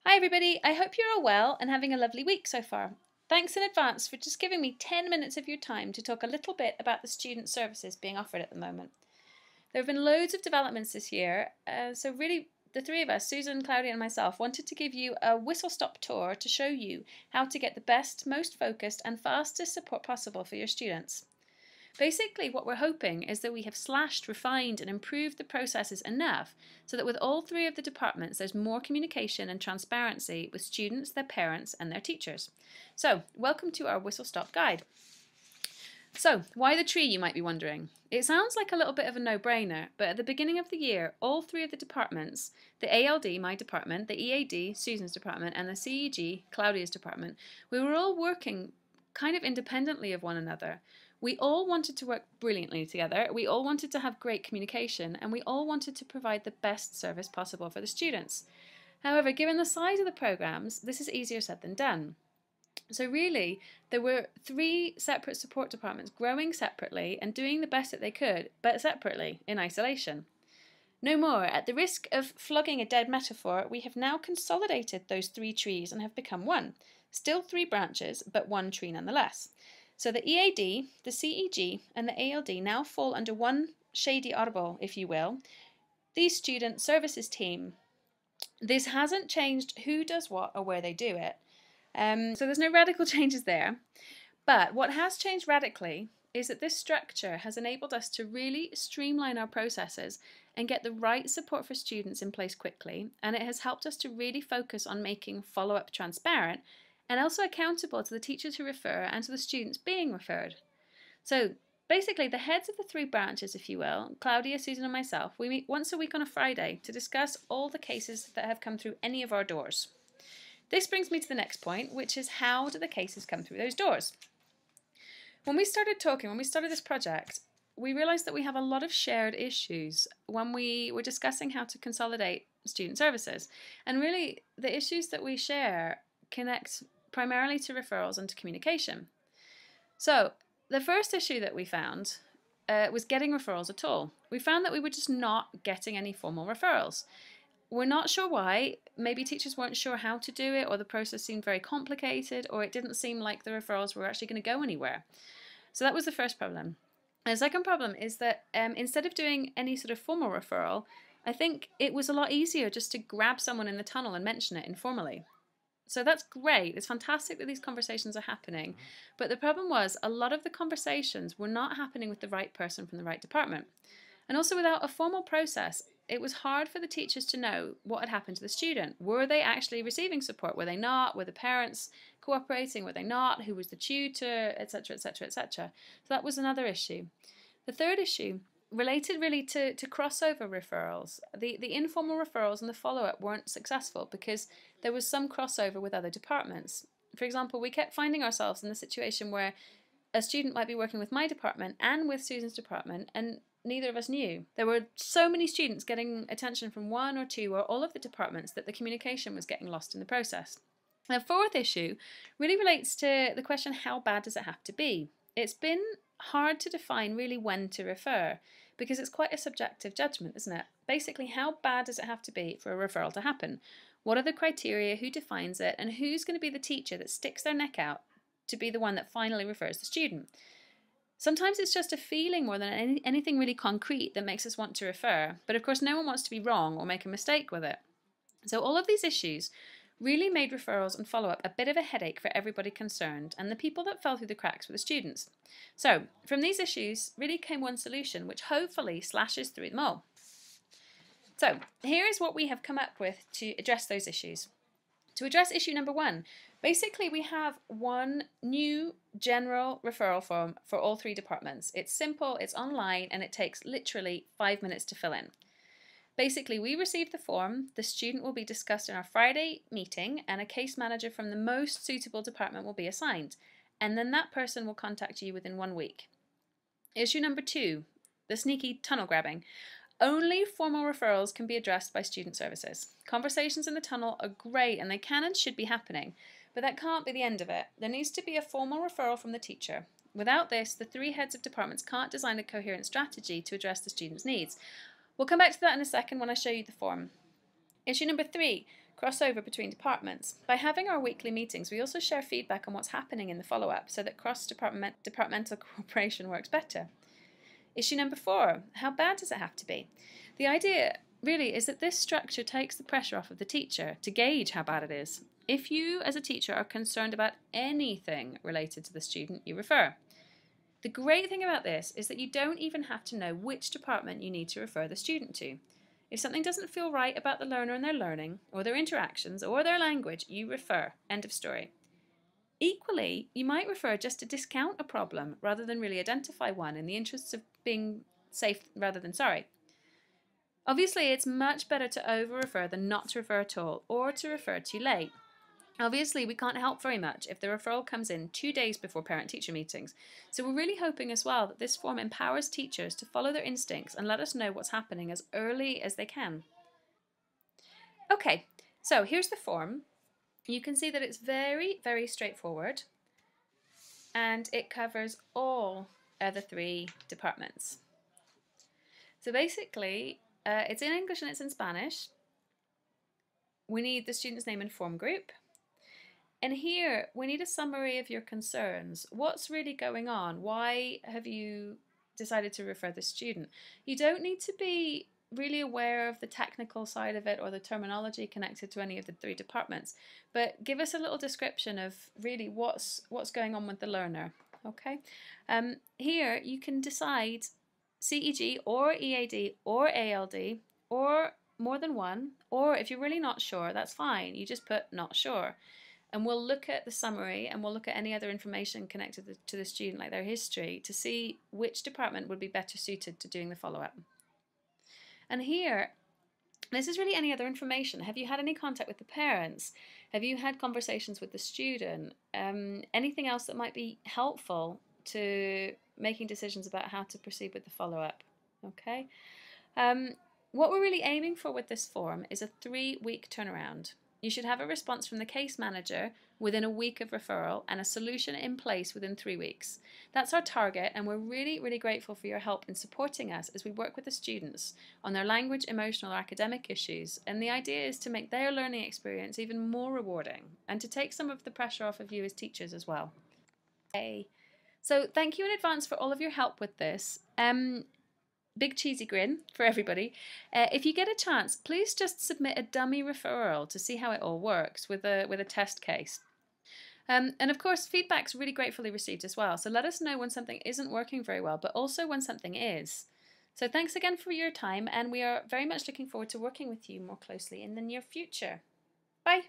Hi everybody, I hope you're all well and having a lovely week so far. Thanks in advance for just giving me 10 minutes of your time to talk a little bit about the student services being offered at the moment. There have been loads of developments this year, so really the three of us, Susan, Claudia and myself, wanted to give you a whistle-stop tour to show you how to get the best, most focused and fastest support possible for your students. Basically, what we're hoping is that we have slashed, refined and improved the processes enough so that with all three of the departments there's more communication and transparency with students, their parents and their teachers. So, welcome to our whistle-stop guide. So, why the tree, you might be wondering? It sounds like a little bit of a no-brainer, but at the beginning of the year, all three of the departments, the ALD, my department, the EAD, Susan's department, and the CEG, Claudia's department, we were all working kind of independently of one another. We all wanted to work brilliantly together, we all wanted to have great communication, and we all wanted to provide the best service possible for the students. However, given the size of the programs, this is easier said than done. So really, there were three separate support departments growing separately and doing the best that they could, but separately, in isolation. No more, at the risk of flogging a dead metaphor, we have now consolidated those three trees and have become one. Still three branches, but one tree nonetheless. So the EAD, the CEG and the ALD now fall under one shady arbor, if you will, the Student Services Team. This hasn't changed who does what or where they do it. So there's no radical changes there. But what has changed radically is that this structure has enabled us to really streamline our processes and get the right support for students in place quickly, and it has helped us to really focus on making follow-up transparent and also accountable to the teachers who refer and to the students being referred. So basically the heads of the three branches, if you will, Claudia, Susan and myself, we meet once a week on a Friday to discuss all the cases that have come through any of our doors. This brings me to the next point, which is how do the cases come through those doors? When we started this project, we realised that we have a lot of shared issues when we were discussing how to consolidate student services. And really the issues that we share connect primarily to referrals and to communication. So the first issue that we found was getting referrals at all. We found that we were just not getting any formal referrals. We're not sure why. Maybe teachers weren't sure how to do it, or the process seemed very complicated, or it didn't seem like the referrals were actually going to go anywhere. So that was the first problem. And the second problem is that instead of doing any sort of formal referral, I think it was a lot easier just to grab someone in the tunnel and mention it informally. So that's great, it's fantastic that these conversations are happening, but the problem was a lot of the conversations were not happening with the right person from the right department. And also without a formal process, it was hard for the teachers to know what had happened to the student. Were they actually receiving support? Were they not? Were the parents cooperating? Were they not? Who was the tutor? Etc, etc, etc. So that was another issue. The third issue related really to crossover referrals. The informal referrals and the follow-up weren't successful because there was some crossover with other departments. For example, we kept finding ourselves in the situation where a student might be working with my department and with Susan's department, and neither of us knew. There were so many students getting attention from one or two or all of the departments that the communication was getting lost in the process. The fourth issue really relates to the question, how bad does it have to be? It's been hard to define really when to refer, because it's quite a subjective judgment, isn't it? Basically, how bad does it have to be for a referral to happen? What are the criteria, who defines it, and who's going to be the teacher that sticks their neck out to be the one that finally refers the student? Sometimes it's just a feeling more than anything really concrete that makes us want to refer, but of course no one wants to be wrong or make a mistake with it. So all of these issues really made referrals and follow-up a bit of a headache for everybody concerned, and the people that fell through the cracks were the students. So from these issues really came one solution which hopefully slashes through them all. So here is what we have come up with to address those issues. To address issue number one, basically we have one new general referral form for all three departments. It's simple, it's online, and it takes literally 5 minutes to fill in. Basically, we receive the form, the student will be discussed in our Friday meeting, and a case manager from the most suitable department will be assigned, and then that person will contact you within 1 week. Issue number two, the sneaky tunnel grabbing. Only formal referrals can be addressed by student services. Conversations in the tunnel are great and they can and should be happening, but that can't be the end of it. There needs to be a formal referral from the teacher. Without this, the three heads of departments can't design a coherent strategy to address the student's needs. We'll come back to that in a second when I show you the form. Issue number three, crossover between departments. By having our weekly meetings, we also share feedback on what's happening in the follow-up so that cross-departmental cooperation works better. Issue number 4, how bad does it have to be? The idea really is that this structure takes the pressure off of the teacher to gauge how bad it is. If you as a teacher are concerned about anything related to the student, you refer. The great thing about this is that you don't even have to know which department you need to refer the student to. If something doesn't feel right about the learner and their learning, or their interactions, or their language, you refer. End of story. Equally, you might refer just to discount a problem rather than really identify one in the interests of being safe rather than sorry. Obviously, it's much better to over-refer than not to refer at all, or to refer too late. Obviously, we can't help very much if the referral comes in 2 days before parent-teacher meetings. So we're really hoping as well that this form empowers teachers to follow their instincts and let us know what's happening as early as they can. Okay, so here's the form. You can see that it's very, very straightforward, and it covers all the 3 departments. So basically, it's in English and it's in Spanish. We need the student's name and form group. And here, we need a summary of your concerns. What's really going on? Why have you decided to refer the student? You don't need to be really aware of the technical side of it or the terminology connected to any of the 3 departments, but give us a little description of really what's going on with the learner. Okay. Here, you can decide CEG or EAD or ALD or more than one, or if you're really not sure, that's fine. You just put not sure. And we'll look at the summary and we'll look at any other information connected to the student, like their history, to see which department would be better suited to doing the follow-up. And here, this is really any other information. Have you had any contact with the parents? Have you had conversations with the student? Anything else that might be helpful to making decisions about how to proceed with the follow-up? Okay. What we're really aiming for with this form is a 3-week turnaround. You should have a response from the case manager within a week of referral and a solution in place within 3 weeks. That's our target, and we're really, really grateful for your help in supporting us as we work with the students on their language, emotional, or academic issues. And the idea is to make their learning experience even more rewarding and to take some of the pressure off of you as teachers as well. Okay. So thank you in advance for all of your help with this. Big cheesy grin for everybody. If you get a chance, please just submit a dummy referral to see how it all works with a test case. And of course, feedback's really gratefully received as well. So let us know when something isn't working very well, but also when something is. So thanks again for your time, and we are very much looking forward to working with you more closely in the near future. Bye.